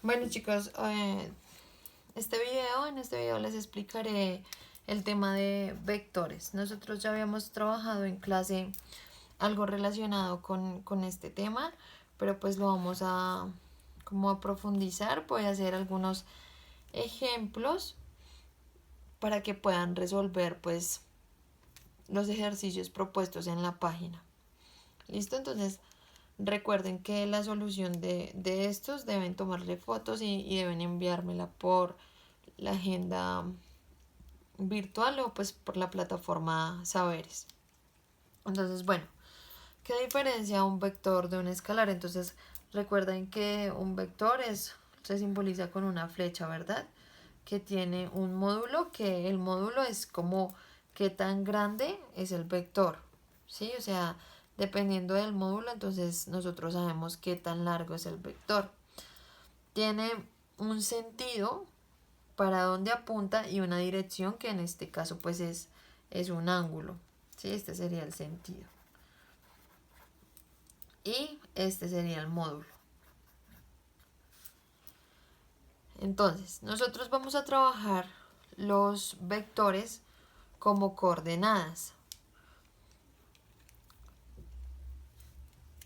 Bueno chicos, en este video les explicaré el tema de vectores. Nosotros ya habíamos trabajado en clase algo relacionado con este tema, pero pues lo vamos a como a profundizar. Voy a hacer algunos ejemplos para que puedan resolver pues los ejercicios propuestos en la página. ¿Listo? Entonces recuerden que la solución de estos deben tomarle fotos y deben enviármela por la agenda virtual o pues por la plataforma Saberes. Entonces, bueno, ¿qué diferencia un vector de un escalar? Entonces, recuerden que un vector se simboliza con una flecha, ¿verdad? Que tiene un módulo, que el módulo es como qué tan grande es el vector, ¿sí? O sea, dependiendo del módulo, entonces nosotros sabemos qué tan largo es el vector. Tiene un sentido para dónde apunta y una dirección que en este caso pues es un ángulo, ¿sí? Este sería el sentido. Y este sería el módulo. Entonces, nosotros vamos a trabajar los vectores como coordenadas.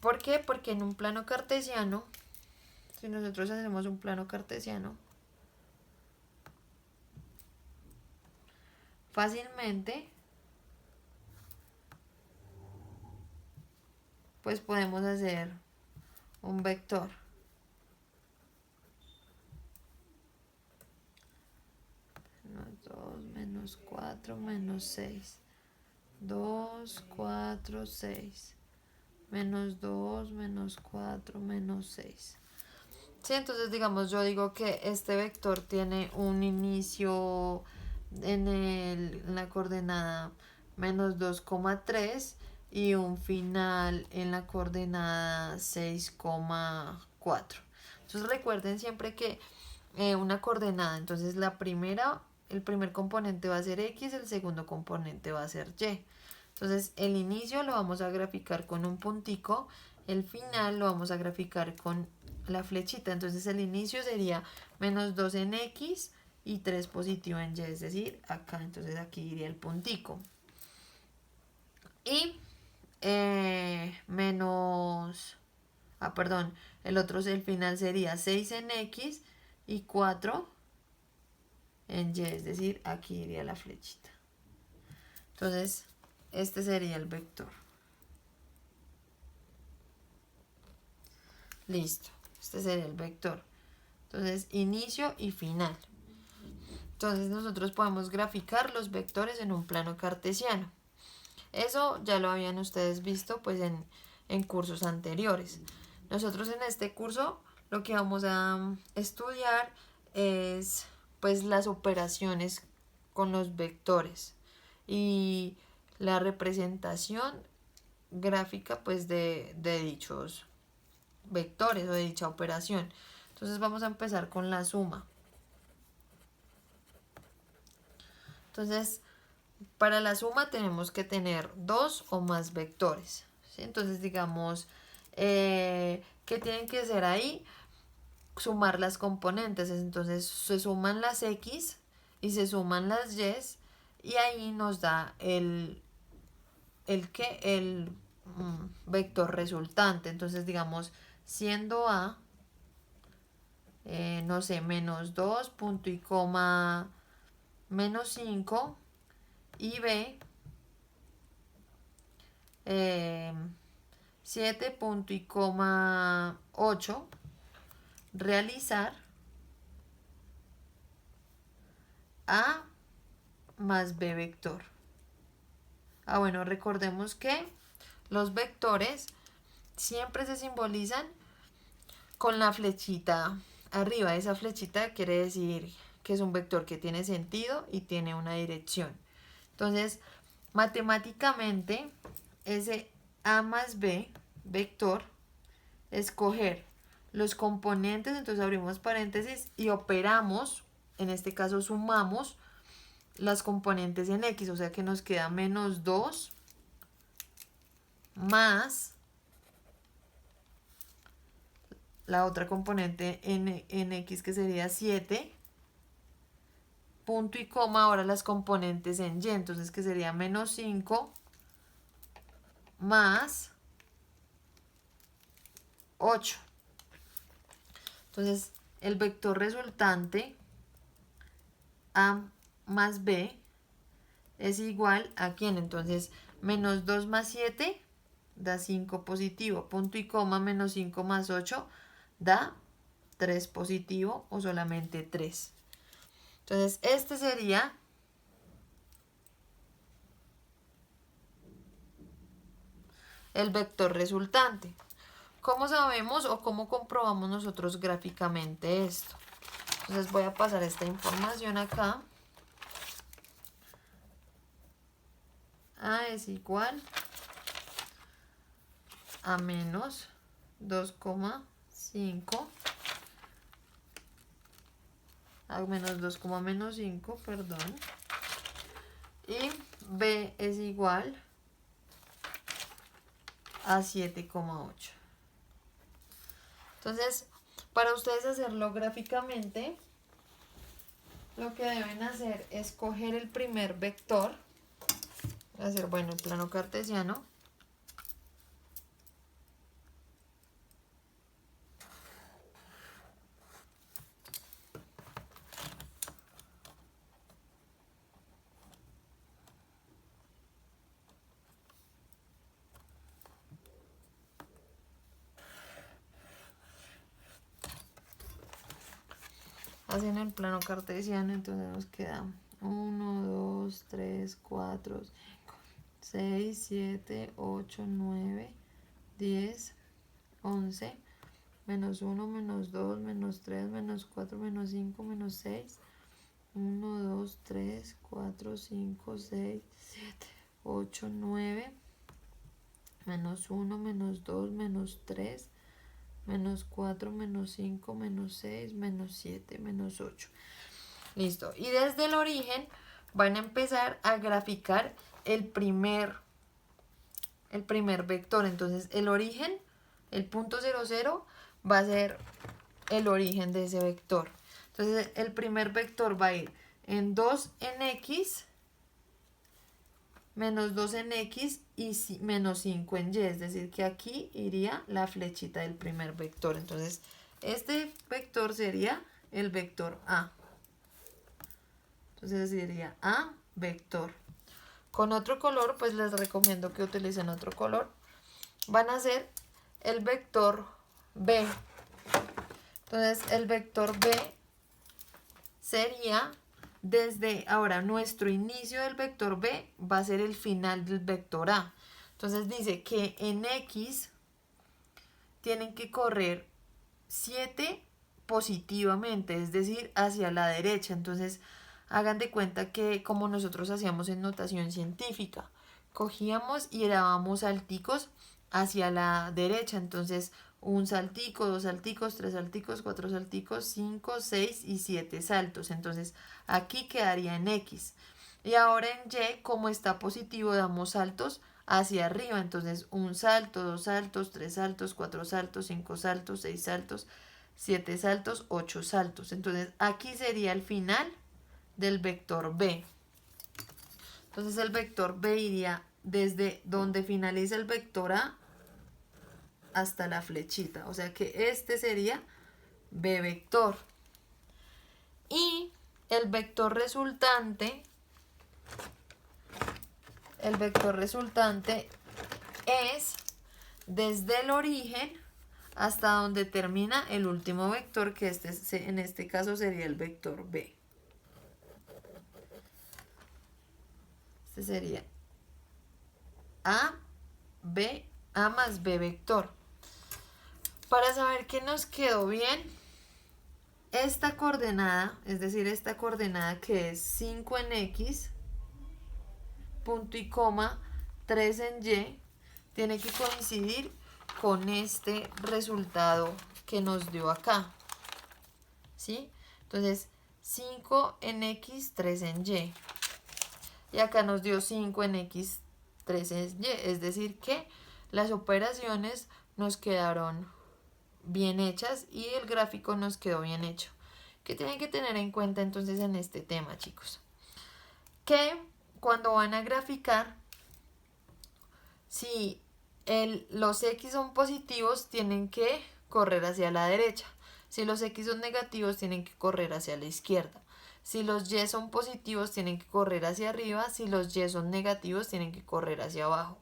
¿Por qué? Porque en un plano cartesiano, si nosotros hacemos un plano cartesiano, fácilmente pues podemos hacer un vector. Menos 2, menos 4, menos 6. 2, 4, 6. Menos 2, menos 4, menos 6. Sí, entonces digamos, yo digo que este vector tiene un inicio en la coordenada menos 2,3 y un final en la coordenada 6,4. Entonces recuerden siempre que una coordenada, entonces el primer componente va a ser X, el segundo componente va a ser Y. Entonces el inicio lo vamos a graficar con un puntico, el final lo vamos a graficar con la flechita. Entonces el inicio sería menos 2 en X y 3 positivo en Y, es decir, acá. Entonces aquí iría el puntico. Y perdón, el final sería 6 en X y 4 en Y, es decir, aquí iría la flechita. Entonces, este sería el vector. Listo, este sería el vector. Entonces, inicio y final. Entonces, nosotros podemos graficar los vectores en un plano cartesiano. Eso ya lo habían ustedes visto pues en cursos anteriores. Nosotros en este curso lo que vamos a estudiar es pues las operaciones con los vectores y la representación gráfica pues de dichos vectores o de dicha operación. Entonces vamos a empezar con la suma. Entonces, para la suma tenemos que tener dos o más vectores, ¿sí? Entonces, digamos, ¿qué tienen que hacer ahí? Sumar las componentes. Entonces, se suman las X y se suman las Y y ahí nos da el vector resultante. Entonces, digamos, siendo A, no sé, menos 2, punto y coma, menos 5 y B, 7 punto y coma 8, realizar A más B vector. Bueno, recordemos que los vectores siempre se simbolizan con la flechita arriba. Esa flechita quiere decir que es un vector que tiene sentido y tiene una dirección. Entonces, matemáticamente, ese A más B vector, escoger los componentes, entonces abrimos paréntesis y operamos, en este caso sumamos las componentes en X, o sea que nos queda menos 2 más la otra componente en X que sería 7, punto y coma, ahora las componentes en Y, entonces que sería menos 5 más 8. Entonces el vector resultante A más B es igual a ¿quién? Entonces menos 2 más 7 da 5 positivo, punto y coma, menos 5 más 8 da 3 positivo o solamente 3. Entonces este sería el vector resultante. ¿Cómo sabemos o cómo comprobamos nosotros gráficamente esto? Entonces voy a pasar esta información acá. A es igual a menos 2,5 a menos 2, menos 5, perdón. Y B es igual a 7,8. Entonces, para ustedes hacerlo gráficamente, lo que deben hacer es coger el primer vector, hacer, bueno, el plano cartesiano, hacen el plano cartesiano, entonces nos queda 1, 2, 3, 4, 5, 6, 7, 8, 9, 10, 11, menos 1, menos 2, menos 3, menos 4, menos 5, menos 6, 1, 2, 3, 4, 5, 6, 7, 8, 9, menos 1, menos 2, menos 3, menos 4, menos 5, menos 6, menos 7, menos 8. Listo. Y desde el origen van a empezar a graficar el primer vector. Entonces el origen, el punto 0, 0, va a ser el origen de ese vector. Entonces el primer vector va a ir en 2 en X, menos 2 en X y menos 5 en Y. Es decir, que aquí iría la flechita del primer vector. Entonces este vector sería el vector A. Entonces sería A vector. Con otro color, pues les recomiendo que utilicen otro color. Van a ser el vector B. Entonces el vector B sería desde ahora nuestro inicio del vector B va a ser el final del vector A. Entonces dice que en X tienen que correr 7 positivamente, es decir, hacia la derecha. Entonces hagan de cuenta que como nosotros hacíamos en notación científica, cogíamos y dábamos salticos hacia la derecha. Entonces un saltico, 2 salticos, 3 salticos, 4 salticos, 5, 6 y 7 saltos. Entonces aquí quedaría en X. Y ahora en Y, como está positivo, damos saltos hacia arriba. Entonces un salto, 2 saltos, 3 saltos, 4 saltos, 5 saltos, 6 saltos, 7 saltos, 8 saltos. Entonces aquí sería el final del vector B. Entonces el vector B iría desde donde finaliza el vector A hasta la flechita. O sea que este sería B vector. Y el vector resultante es desde el origen hasta donde termina el último vector, que en este caso sería el vector B. Este sería A más B vector. Para saber que nos quedó bien, esta coordenada, es decir, esta coordenada que es 5 en X, punto y coma, 3 en Y, tiene que coincidir con este resultado que nos dio acá. ¿Sí? Entonces, 5 en X, 3 en Y. Y acá nos dio 5 en X, 3 en Y. Es decir, que las operaciones nos quedaron bien hechas y el gráfico nos quedó bien hecho. ¿Qué tienen que tener en cuenta entonces en este tema, chicos? Que cuando van a graficar, si los X son positivos, tienen que correr hacia la derecha. Si los X son negativos, tienen que correr hacia la izquierda. Si los Y son positivos, tienen que correr hacia arriba. Si los Y son negativos, tienen que correr hacia abajo.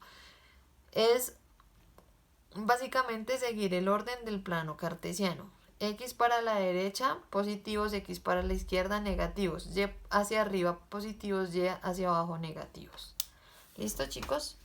Es básicamente seguir el orden del plano cartesiano. X para la derecha, positivos, X para la izquierda, negativos. Y hacia arriba, positivos, Y hacia abajo, negativos. ¿Listo, chicos?